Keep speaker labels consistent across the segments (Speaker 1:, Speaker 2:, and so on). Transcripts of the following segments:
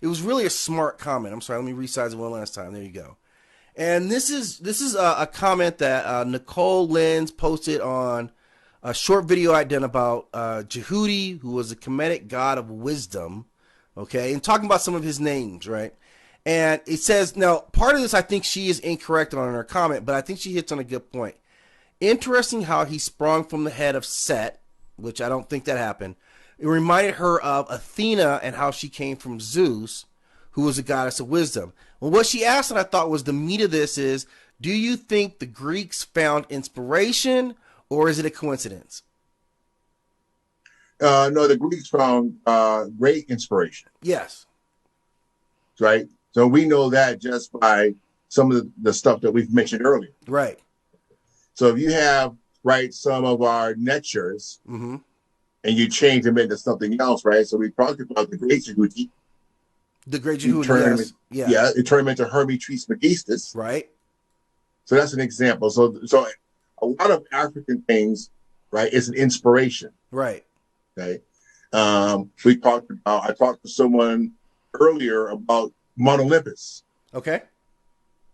Speaker 1: it was really a smart comment. I'm sorry, let me resize it one last time. There you go. And this is a comment that Nicole Lenz posted on a short video I done about Jehudi, who was a Kemetic god of wisdom, okay, and talking about some of his names, right? And it says, now, part of this I think she is incorrect on in her comment, but I think she hits on a good point. Interesting how he sprung from the head of Set, which I don't think that happened. It reminded her of Athena and how she came from Zeus, who was a goddess of wisdom. Well, what she asked, and I thought was the meat of this, is, do you think the Greeks found inspiration, or is it a coincidence?
Speaker 2: No, the Greeks found great inspiration.
Speaker 1: Yes.
Speaker 2: Right? So we know that just by some of the stuff that we've mentioned earlier.
Speaker 1: Right.
Speaker 2: So if you have, right, some of our netures,
Speaker 1: mm-hmm.
Speaker 2: and you change them into something else, right? So we talked about the great Jehudi.
Speaker 1: The great Jehudi, yes.
Speaker 2: Yeah, it turned him into Hermes Trismegistus.
Speaker 1: Right.
Speaker 2: So that's an example. So a lot of African things, right, is an inspiration.
Speaker 1: Right.
Speaker 2: Okay. I talked to someone earlier about Mount Olympus.
Speaker 1: Okay.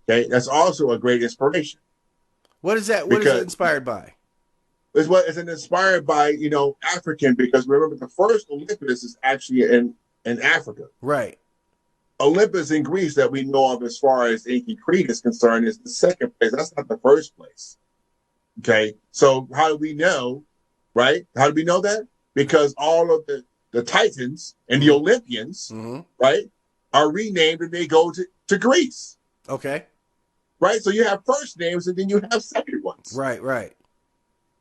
Speaker 2: Okay. That's also a great inspiration.
Speaker 1: What is that? What is it inspired by?
Speaker 2: It's inspired by, African, because remember the first Olympus is actually in Africa.
Speaker 1: Right.
Speaker 2: Olympus in Greece that we know of as far as ancient Crete is concerned is the second place. That's not the first place. Okay. So how do we know, right? How do we know that? Because all of the Titans and the Olympians,
Speaker 1: mm-hmm.
Speaker 2: right, are renamed and they go to Greece.
Speaker 1: Okay.
Speaker 2: Right. So you have first names and then you have second ones.
Speaker 1: Right. Right.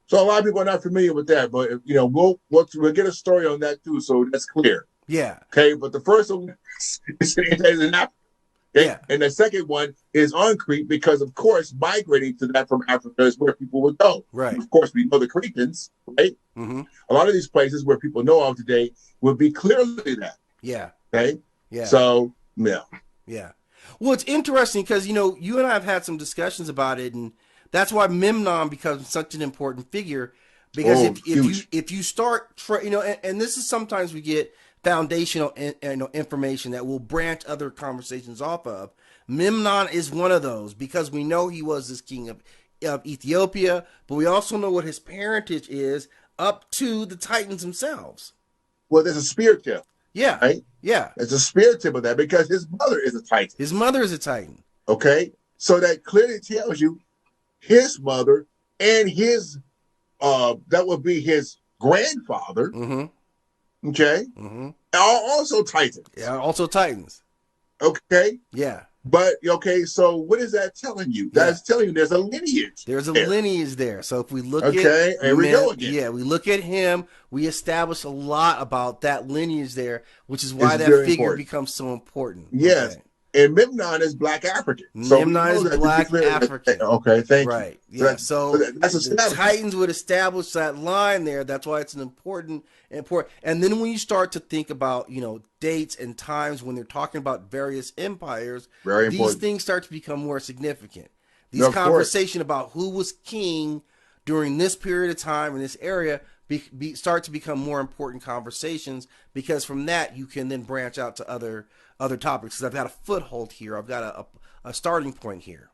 Speaker 2: So a lot of people are not familiar with that, but we'll get a story on that too, so that's clear.
Speaker 1: Yeah.
Speaker 2: Okay, but the first one is in Africa. Okay? Yeah. And the second one is on Crete because, of course, migrating to that from Africa is where people would go.
Speaker 1: Right.
Speaker 2: And of course, we know the Cretans, right?
Speaker 1: Mm-hmm.
Speaker 2: A lot of these places where people know of today would be clearly that.
Speaker 1: Yeah.
Speaker 2: Okay.
Speaker 1: Yeah.
Speaker 2: So yeah.
Speaker 1: Yeah. Well, it's interesting because you and I have had some discussions about it, and that's why Memnon becomes such an important figure, because if you start, and this is sometimes we get foundational information that will branch other conversations off of. Memnon is one of those, because we know he was this king of Ethiopia, but we also know what his parentage is up to the Titans themselves.
Speaker 2: Well, there's a spear tip.
Speaker 1: Yeah.
Speaker 2: Right?
Speaker 1: Yeah.
Speaker 2: There's a spear tip of that because his mother is a Titan.
Speaker 1: His mother is a Titan.
Speaker 2: Okay. So that clearly tells you his mother and his that would be his grandfather.
Speaker 1: Mm-hmm.
Speaker 2: Okay.
Speaker 1: Mm-hmm.
Speaker 2: Are also Titans.
Speaker 1: Yeah, also Titans.
Speaker 2: Okay.
Speaker 1: Yeah.
Speaker 2: But okay, so what is that telling you? That's telling you there's a lineage.
Speaker 1: There's a lineage there. So if we look
Speaker 2: at here we go again.
Speaker 1: Yeah, we look at him, we establish a lot about that lineage there, which is why that figure becomes so important.
Speaker 2: Yes. Okay. And Memnon is Black African.
Speaker 1: Memnon is Black African.
Speaker 2: Okay, thank you.
Speaker 1: Right. Yeah. So
Speaker 2: that's
Speaker 1: the Titans would establish that line there. That's why it's an important. And then when you start to think about, dates and times when they're talking about various empires, these things start to become more significant. These conversation about who was king during this period of time in this area start to become more important conversations, because from that you can then branch out to other topics. Because I've got a foothold here. I've got a starting point here.